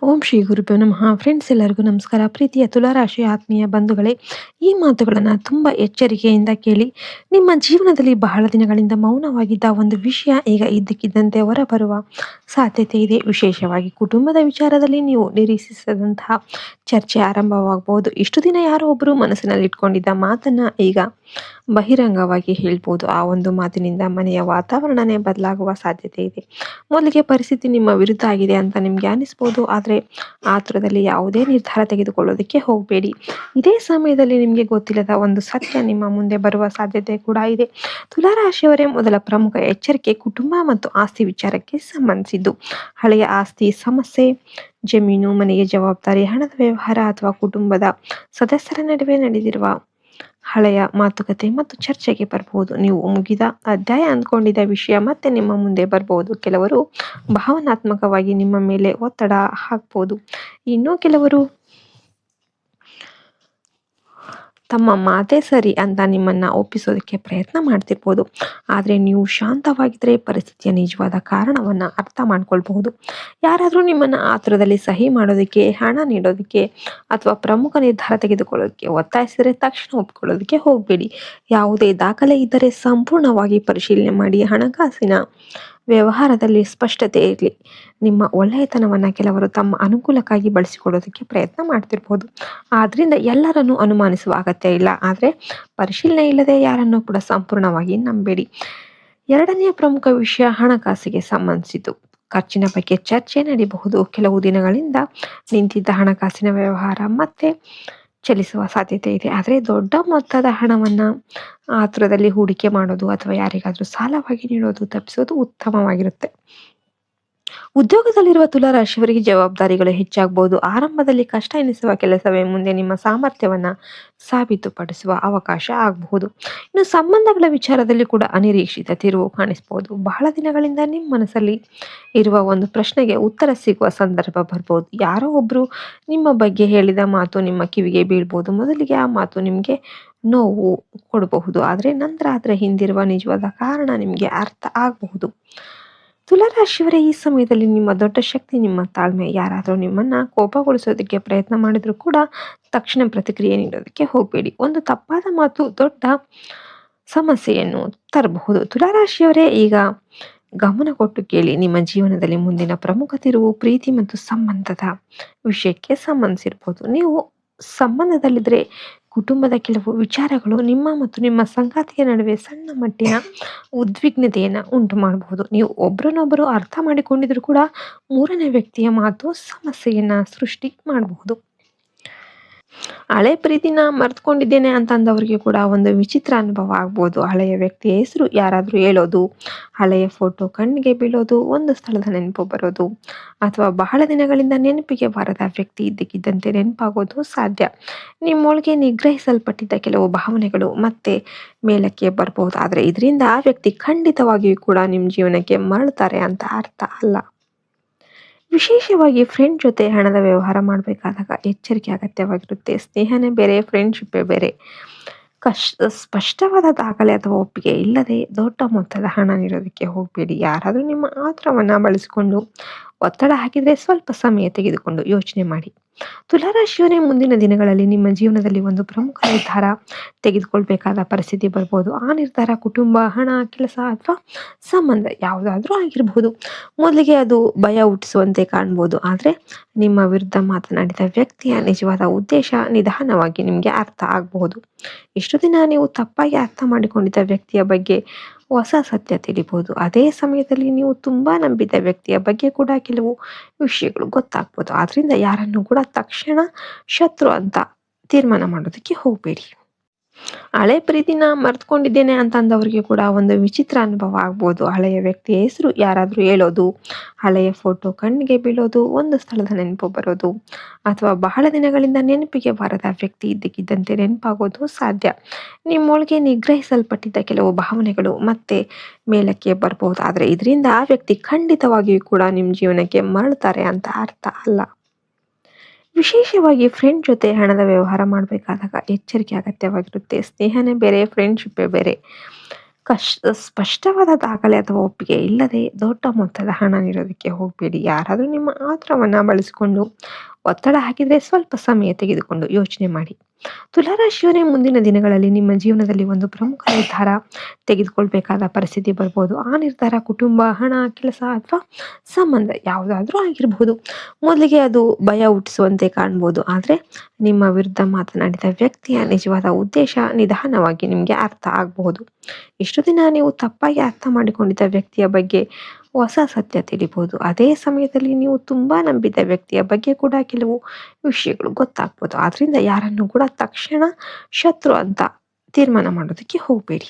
ಓಂ ಶ್ರೀ ಗುರುಭ್ಯೋ ನಮಃ. ಫ್ರೆಂಡ್ಸ್, ಎಲ್ಲರಿಗೂ ನಮಸ್ಕಾರ. ಪ್ರೀತಿಯ ತುಲಾರಾಶಿಯ ಆತ್ಮೀಯ ಬಂಧುಗಳೇ, ಈ ಮಾತುಗಳನ್ನು ತುಂಬ ಎಚ್ಚರಿಕೆಯಿಂದ ಕೇಳಿ. ನಿಮ್ಮ ಜೀವನದಲ್ಲಿ ಬಹಳ ದಿನಗಳಿಂದ ಮೌನವಾಗಿದ್ದ ಒಂದು ವಿಷಯ ಈಗ ಇದ್ದಕ್ಕಿದ್ದಂತೆ ಹೊರಬರುವ ಸಾಧ್ಯತೆ ಇದೆ. ವಿಶೇಷವಾಗಿ ಕುಟುಂಬದ ವಿಚಾರದಲ್ಲಿ ನೀವು ನಿರೀಕ್ಷಿಸದಂತಹ ಚರ್ಚೆ ಆರಂಭವಾಗಬಹುದು. ಇಷ್ಟು ದಿನ ಯಾರೋ ಒಬ್ಬರು ಮನಸ್ಸಿನಲ್ಲಿ ಇಟ್ಕೊಂಡಿದ್ದ ಮಾತನ್ನ ಈಗ ಬಹಿರಂಗವಾಗಿ ಹೇಳ್ಬೋದು. ಆ ಒಂದು ಮಾತಿನಿಂದ ಮನೆಯ ವಾತಾವರಣನೇ ಬದಲಾಗುವ ಸಾಧ್ಯತೆ ಇದೆ. ಮೊದಲಿಗೆ ಪರಿಸ್ಥಿತಿ ನಿಮ್ಮ ವಿರುದ್ಧ ಆಗಿದೆ ಅಂತ ನಿಮ್ಗೆ ಅನಿಸ್ಬೋದು, ಆದರೆ ಆತುರದಲ್ಲಿ ಯಾವುದೇ ನಿರ್ಧಾರ ತೆಗೆದುಕೊಳ್ಳೋದಕ್ಕೆ ಹೋಗಬೇಡಿ. ಇದೇ ಸಮಯದಲ್ಲಿ ನಿಮಗೆ ಗೊತ್ತಿಲ್ಲದ ಒಂದು ಸತ್ಯ ನಿಮ್ಮ ಮುಂದೆ ಬರುವ ಸಾಧ್ಯತೆ ಕೂಡ ಇದೆ. ತುಲಾರಾಶಿಯವರೇ, ಮೊದಲ ಪ್ರಮುಖ ಎಚ್ಚರಿಕೆ ಕುಟುಂಬ ಮತ್ತು ಆಸ್ತಿ ವಿಚಾರಕ್ಕೆ ಸಂಬಂಧಿಸಿದ್ದು. ಹಳೆಯ ಆಸ್ತಿ ಸಮಸ್ಯೆ, ಜಮೀನು, ಮನೆಗೆ ಜವಾಬ್ದಾರಿ, ಹಣದ ವ್ಯವಹಾರ ಅಥವಾ ಕುಟುಂಬದ ಸದಸ್ಯರ ನಡುವೆ ನಡೆದಿರುವ ಹಳೆಯ ಮಾತುಕತೆ ಮತ್ತು ಚರ್ಚೆಗೆ ಬರಬಹುದು. ನೀವು ಮುಗಿದ ಅಧ್ಯಾಯ ಅಂದ್ಕೊಂಡಿದ್ದ ವಿಷಯ ಮತ್ತೆ ನಿಮ್ಮ ಮುಂದೆ ಬರಬಹುದು. ಕೆಲವರು ಭಾವನಾತ್ಮಕವಾಗಿ ನಿಮ್ಮ ಮೇಲೆ ಒತ್ತಡ ಹಾಕ್ಬೋದು. ಇನ್ನು ಕೆಲವರು ತಮ್ಮ ಮಾತೇ ಸರಿ ಅಂತ ನಿಮ್ಮನ್ನ ಒಪ್ಪಿಸೋದಕ್ಕೆ ಪ್ರಯತ್ನ ಮಾಡ್ತಿರ್ಬೋದು. ಆದರೆ ನೀವು ಶಾಂತವಾಗಿದ್ರೆ ಪರಿಸ್ಥಿತಿಯ ನಿಜವಾದ ಕಾರಣವನ್ನ ಅರ್ಥ ಮಾಡ್ಕೊಳ್ಬಹುದು. ಯಾರಾದರೂ ನಿಮ್ಮನ್ನ ಆತುರದಲ್ಲಿ ಸಹಿ ಮಾಡೋದಕ್ಕೆ, ಹಣ ನೀಡೋದಕ್ಕೆ ಅಥವಾ ಪ್ರಮುಖ ನಿರ್ಧಾರ ತೆಗೆದುಕೊಳ್ಳೋದಕ್ಕೆ ಒತ್ತಾಯಿಸಿದರೆ ತಕ್ಷಣ ಒಪ್ಕೊಳ್ಳೋದಕ್ಕೆ ಹೋಗಬೇಡಿ. ಯಾವುದೇ ದಾಖಲೆ ಇದ್ದರೆ ಸಂಪೂರ್ಣವಾಗಿ ಪರಿಶೀಲನೆ ಮಾಡಿ. ಹಣಕಾಸಿನ ವ್ಯವಹಾರದಲ್ಲಿ ಸ್ಪಷ್ಟತೆ ಇರಲಿ. ನಿಮ್ಮ ಒಳ್ಳೆಯತನವನ್ನು ಕೆಲವರು ತಮ್ಮ ಅನುಕೂಲಕ್ಕಾಗಿ ಬಳಸಿಕೊಳ್ಳೋದಕ್ಕೆ ಪ್ರಯತ್ನ ಮಾಡ್ತಿರ್ಬೋದು. ಆದ್ರಿಂದ ಎಲ್ಲರನ್ನೂ ಅನುಮಾನಿಸುವ ಅಗತ್ಯ ಇಲ್ಲ. ಆದರೆ ಪರಿಶೀಲನೆ ಇಲ್ಲದೆ ಯಾರನ್ನೂ ಕೂಡ ಸಂಪೂರ್ಣವಾಗಿ ನಂಬೇಡಿ. ಎರಡನೆಯ ಪ್ರಮುಖ ವಿಷಯ ಹಣಕಾಸಿಗೆ ಸಂಬಂಧಿಸಿದ್ದು. ಖರ್ಚಿನ ಬಗ್ಗೆ ಚರ್ಚೆ ನಡೀಬಹುದು. ಕೆಲವು ದಿನಗಳಿಂದ ನಿಂತಿದ್ದ ಹಣಕಾಸಿನ ವ್ಯವಹಾರ ಮತ್ತೆ ಚಲಿಸುವ ಸಾಧ್ಯತೆ ಇದೆ. ಆದರೆ ದೊಡ್ಡ ಮೊತ್ತದ ಹಣವನ್ನ ಆತುರದಲ್ಲಿ ಹೂಡಿಕೆ ಮಾಡೋದು ಅಥವಾ ಯಾರಿಗಾದ್ರೂ ಸಾಲವಾಗಿ ನೀಡೋದು ತಪ್ಪಿಸೋದು ಉತ್ತಮವಾಗಿರುತ್ತೆ. ಉದ್ಯೋಗದಲ್ಲಿರುವ ತುಲಾರಾಶಿಯವರಿಗೆ ಜವಾಬ್ದಾರಿಗಳು ಹೆಚ್ಚಾಗಬಹುದು. ಆರಂಭದಲ್ಲಿ ಕಷ್ಟ ಎನಿಸುವ ಕೆಲಸವೇ ಮುಂದೆ ನಿಮ್ಮ ಸಾಮರ್ಥ್ಯವನ್ನ ಸಾಬೀತುಪಡಿಸುವ ಅವಕಾಶ ಆಗಬಹುದು. ಇನ್ನು ಸಂಬಂಧಗಳ ವಿಚಾರದಲ್ಲಿ ಕೂಡ ಅನಿರೀಕ್ಷಿತ ತಿರುವು ಕಾಣಿಸಬಹುದು. ಬಹಳ ದಿನಗಳಿಂದ ನಿಮ್ಮ ಮನಸ್ಸಲ್ಲಿ ಇರುವ ಒಂದು ಪ್ರಶ್ನೆಗೆ ಉತ್ತರ ಸಿಗುವ ಸಂದರ್ಭ ಬರ್ಬೋದು. ಯಾರೋ ಒಬ್ರು ನಿಮ್ಮ ಬಗ್ಗೆ ಹೇಳಿದ ಮಾತು ನಿಮ್ಮ ಕಿವಿಗೆ ಬೀಳ್ಬೋದು. ಮೊದಲಿಗೆ ಆ ಮಾತು ನಿಮಗೆ ನೋವು ಕೊಡಬಹುದು, ಆದರೆ ನಂತರ ಅದರ ಹಿಂದಿರುವ ನಿಜವಾದ ಕಾರಣ ನಿಮಗೆ ಅರ್ಥ ಆಗಬಹುದು. ತುಲಾರಾಶಿಯವರೇ, ಈ ಸಮಯದಲ್ಲಿ ನಿಮ್ಮ ದೊಡ್ಡ ಶಕ್ತಿ ನಿಮ್ಮ ತಾಳ್ಮೆ. ಯಾರಾದರೂ ನಿಮ್ಮನ್ನ ಕೋಪಗೊಳಿಸೋದಕ್ಕೆ ಪ್ರಯತ್ನ ಮಾಡಿದ್ರು ಕೂಡ ತಕ್ಷಣ ಪ್ರತಿಕ್ರಿಯೆ ನೀಡೋದಕ್ಕೆ ಹೋಗಬೇಡಿ. ಒಂದು ತಪ್ಪಾದ ಮಾತು ದೊಡ್ಡ ಸಮಸ್ಯೆಯನ್ನು ತರಬಹುದು. ತುಲಾರಾಶಿಯವರೇ, ಈಗ ಗಮನ ಕೊಟ್ಟು ಕೇಳಿ. ನಿಮ್ಮ ಜೀವನದಲ್ಲಿ ಮುಂದಿನ ಪ್ರಮುಖ ತಿರುವು ಪ್ರೀತಿ ಮತ್ತು ಸಂಬಂಧದ ವಿಷಯಕ್ಕೆ ಸಂಬಂಧಿಸಿರ್ಬೋದು. ನೀವು ಸಂಬಂಧದಲ್ಲಿದ್ರೆ ಕುಟುಂಬದ ಕೆಲವು ವಿಚಾರಗಳು ನಿಮ್ಮ ಮತ್ತು ನಿಮ್ಮ ಸಂಗಾತಿಯ ನಡುವೆ ಸಣ್ಣ ಮಟ್ಟಿನ ಉದ್ವಿಗ್ನತೆಯನ್ನು ಉಂಟು ಮಾಡಬಹುದು. ನೀವು ಒಬ್ಬರನ್ನೊಬ್ಬರು ಅರ್ಥ ಮಾಡಿಕೊಂಡಿದ್ರು ಕೂಡ ಮೂರನೇ ವ್ಯಕ್ತಿಯ ಮಾತು ಸಮಸ್ಯೆಯನ್ನ ಸೃಷ್ಟಿ ಮಾಡಬಹುದು. ಹಳೆ ಪ್ರೀತಿನ ಮರ್ತ್ಕೊಂಡಿದ್ದೇನೆ ಅಂತಂದವರಿಗೆ ಕೂಡ ಒಂದು ವಿಚಿತ್ರ ಅನುಭವ ಆಗ್ಬೋದು. ಹಳೆಯ ವ್ಯಕ್ತಿಯ ಹೆಸರು ಯಾರಾದರೂ ಹೇಳೋದು, ಹಳೆಯ ಫೋಟೋ ಕಣ್ಣಿಗೆ ಬೀಳೋದು, ಒಂದು ಸ್ಥಳದ ನೆನಪು ಬರೋದು ಅಥವಾ ಬಹಳ ದಿನಗಳಿಂದ ನೆನಪಿಗೆ ಬಾರದ ವ್ಯಕ್ತಿ ಇದ್ದಕ್ಕಿದ್ದಂತೆ ನೆನಪಾಗೋದು ಸಾಧ್ಯ. ನಿಮ್ಮೊಳಗೆ ನಿಗ್ರಹಿಸಲ್ಪಟ್ಟಿದ್ದ ಕೆಲವು ಭಾವನೆಗಳು ಮತ್ತೆ ಮೇಲಕ್ಕೆ ಬರ್ಬೋದು. ಆದರೆ ಇದರಿಂದ ಆ ವ್ಯಕ್ತಿ ಖಂಡಿತವಾಗಿಯೂ ಕೂಡ ನಿಮ್ಮ ಜೀವನಕ್ಕೆ ಮರಳುತ್ತಾರೆ ಅಂತ ಅರ್ಥ ಅಲ್ಲ. ವಿಶೇಷವಾಗಿ ಫ್ರೆಂಡ್ ಜೊತೆ ಹಣದ ವ್ಯವಹಾರ ಮಾಡಬೇಕಾದಾಗ ಎಚ್ಚರಿಕೆ ಅಗತ್ಯವಾಗಿರುತ್ತೆ. ಸ್ನೇಹನೇ ಬೇರೆ, ಫ್ರೆಂಡ್ಶಿಪ್ಪೇ ಬೇರೆ. ಸ್ಪಷ್ಟವಾದ ದಾಖಲೆ ಅಥವಾ ಒಪ್ಪಿಗೆ ಇಲ್ಲದೆ ದೊಡ್ಡ ಮೊತ್ತದ ಹಣ ನೀಡೋದಕ್ಕೆ ಹೋಗಬೇಡಿ. ಯಾರಾದರೂ ನಿಮ್ಮ ಆತುರವನ್ನು ಬಳಸಿಕೊಂಡು ಒತ್ತಡ ಹಾಕಿದರೆ ಸ್ವಲ್ಪ ಸಮಯ ತೆಗೆದುಕೊಂಡು ಯೋಚನೆ ಮಾಡಿ. ತುಲಾರಾಶಿಯವರೇ, ಮುಂದಿನ ದಿನಗಳಲ್ಲಿ ನಿಮ್ಮ ಜೀವನದಲ್ಲಿ ಒಂದು ಪ್ರಮುಖ ನಿರ್ಧಾರ ತೆಗೆದುಕೊಳ್ಬೇಕಾದ ಪರಿಸ್ಥಿತಿ ಬರ್ಬೋದು. ಆ ನಿರ್ಧಾರ ಕುಟುಂಬ, ಹಣ, ಕೆಲಸ ಅಥವಾ ಸಂಬಂಧ ಯಾವುದಾದ್ರೂ ಆಗಿರಬಹುದು. ಮೊದಲಿಗೆ ಅದು ಭಯ ಹುಟ್ಟಿಸುವಂತೆ ಕಾಣ್ಬೋದು, ಆದರೆ ನಿಮ್ಮ ವಿರುದ್ಧ ಮಾತನಾಡಿದ ವ್ಯಕ್ತಿಯ ನಿಜವಾದ ಉದ್ದೇಶ ನಿಧಾನವಾಗಿ ನಿಮಗೆ ಅರ್ಥ ಆಗಬಹುದು. ಇಷ್ಟು ದಿನ ನೀವು ತಪ್ಪಾಗಿ ಅರ್ಥ ಮಾಡಿಕೊಂಡಿದ್ದ ವ್ಯಕ್ತಿಯ ಬಗ್ಗೆ ಹೊಸ ಸತ್ಯ ತಿಳಿಬಹುದು. ಅದೇ ಸಮಯದಲ್ಲಿ ನೀವು ತುಂಬಾ ನಂಬಿದ್ದ ವ್ಯಕ್ತಿಯ ಬಗ್ಗೆ ಕೂಡ ಕೆಲವು ವಿಷಯಗಳು ಗೊತ್ತಾಗ್ಬೋದು. ಆದ್ರಿಂದ ಯಾರನ್ನು ಕೂಡ ತಕ್ಷಣ ಶತ್ರು ಅಂತ ತೀರ್ಮಾನ ಮಾಡೋದಕ್ಕೆ ಹೋಗಬೇಡಿ. ಹಳೆ ಪ್ರೀತಿನ ಮರ್ತ್ಕೊಂಡಿದ್ದೇನೆ ಅಂತಂದವರಿಗೆ ಕೂಡ ಒಂದು ವಿಚಿತ್ರ ಅನುಭವ ಆಗ್ಬೋದು. ಹಳೆಯ ವ್ಯಕ್ತಿಯ ಹೆಸರು ಯಾರಾದರೂ ಹೇಳೋದು, ಹಳೆಯ ಫೋಟೋ ಕಣ್ಣಿಗೆ ಬೀಳೋದು, ಒಂದು ಸ್ಥಳದ ನೆನಪು ಬರೋದು ಅಥವಾ ಬಹಳ ದಿನಗಳಿಂದ ನೆನಪಿಗೆ ಬಾರದ ವ್ಯಕ್ತಿ ಇದ್ದಕ್ಕಿದ್ದಂತೆ ನೆನಪಾಗೋದು ಸಾಧ್ಯ. ನಿಮ್ಮೊಳಗೆ ನಿಗ್ರಹಿಸಲ್ಪಟ್ಟಿದ್ದ ಕೆಲವು ಭಾವನೆಗಳು ಮತ್ತೆ ಮೇಲಕ್ಕೆ ಬರ್ಬೋದು. ಆದರೆ ಇದರಿಂದ ಆ ವ್ಯಕ್ತಿ ಖಂಡಿತವಾಗಿಯೂ ಕೂಡ ನಿಮ್ಮ ಜೀವನಕ್ಕೆ ಮರಳುತ್ತಾರೆ ಅಂತ ಅರ್ಥ ಅಲ್ಲ. ವಿಶೇಷವಾಗಿ ಫ್ರೆಂಡ್ ಜೊತೆ ಹಣದ ವ್ಯವಹಾರ ಮಾಡಬೇಕಾದಾಗ ಎಚ್ಚರಿಕೆ ಅಗತ್ಯವಾಗಿರುತ್ತೆ. ಸ್ನೇಹನೇ ಬೇರೆ, ಫ್ರೆಂಡ್ಶಿಪ್ಪೇ ಬೇರೆ. ಸ್ಪಷ್ಟವಾದ ದಾಖಲೆ ಅಥವಾ ಒಪ್ಪಿಗೆ ಇಲ್ಲದೆ ದೊಡ್ಡ ಮೊತ್ತದ ಹಣ ನೀಡೋದಕ್ಕೆ ಹೋಗಬೇಡಿ. ಯಾರಾದರೂ ನಿಮ್ಮ ಆತರವನ್ನ ಬಳಸಿಕೊಂಡು ಒತ್ತಡ ಹಾಕಿದ್ರೆ ಸ್ವಲ್ಪ ಸಮಯ ತೆಗೆದುಕೊಂಡು ಯೋಚನೆ ಮಾಡಿ. ತುಲಾರಾಶಿಯವರೇ, ಮುಂದಿನ ದಿನಗಳಲ್ಲಿ ನಿಮ್ಮ ಜೀವನದಲ್ಲಿ ಒಂದು ಪ್ರಮುಖ ನಿರ್ಧಾರ ತೆಗೆದುಕೊಳ್ಬೇಕಾದ ಪರಿಸ್ಥಿತಿ ಬರ್ಬೋದು. ಆ ನಿರ್ಧಾರ ಕುಟುಂಬ, ಹಣ, ಕೆಲಸ ಅಥವಾ ಸಂಬಂಧ ಯಾವುದಾದ್ರೂ ಆಗಿರಬಹುದು. ಮೊದಲಿಗೆ ಅದು ಭಯ ಹುಟ್ಟಿಸುವಂತೆ ಕಾಣ್ಬೋದು, ಆದರೆ ನಿಮ್ಮ ವಿರುದ್ಧ ಮಾತನಾಡಿದ ವ್ಯಕ್ತಿಯ ನಿಜವಾದ ಉದ್ದೇಶ ನಿಧಾನವಾಗಿ ನಿಮಗೆ ಅರ್ಥ ಆಗಬಹುದು. ಇಷ್ಟು ದಿನ ನೀವು ತಪ್ಪಾಗಿ ಅರ್ಥ ಮಾಡಿಕೊಂಡಿದ್ದ ವ್ಯಕ್ತಿಯ ಬಗ್ಗೆ ಹೊಸ ಸತ್ಯ ತಿಳಿಬಹುದು. ಅದೇ ಸಮಯದಲ್ಲಿ ನೀವು ತುಂಬಾ ನಂಬಿದ್ದ ವ್ಯಕ್ತಿಯ ಬಗ್ಗೆ ಕೂಡ ಕೆಲವು ವಿಷಯಗಳು ಗೊತ್ತಾಗ್ಬೋದು. ಆದ್ರಿಂದ ಯಾರನ್ನು ಕೂಡ ತಕ್ಷಣ ಶತ್ರು ಅಂತ ತೀರ್ಮಾನ ಮಾಡೋದಕ್ಕೆ ಹೋಗಬೇಡಿ.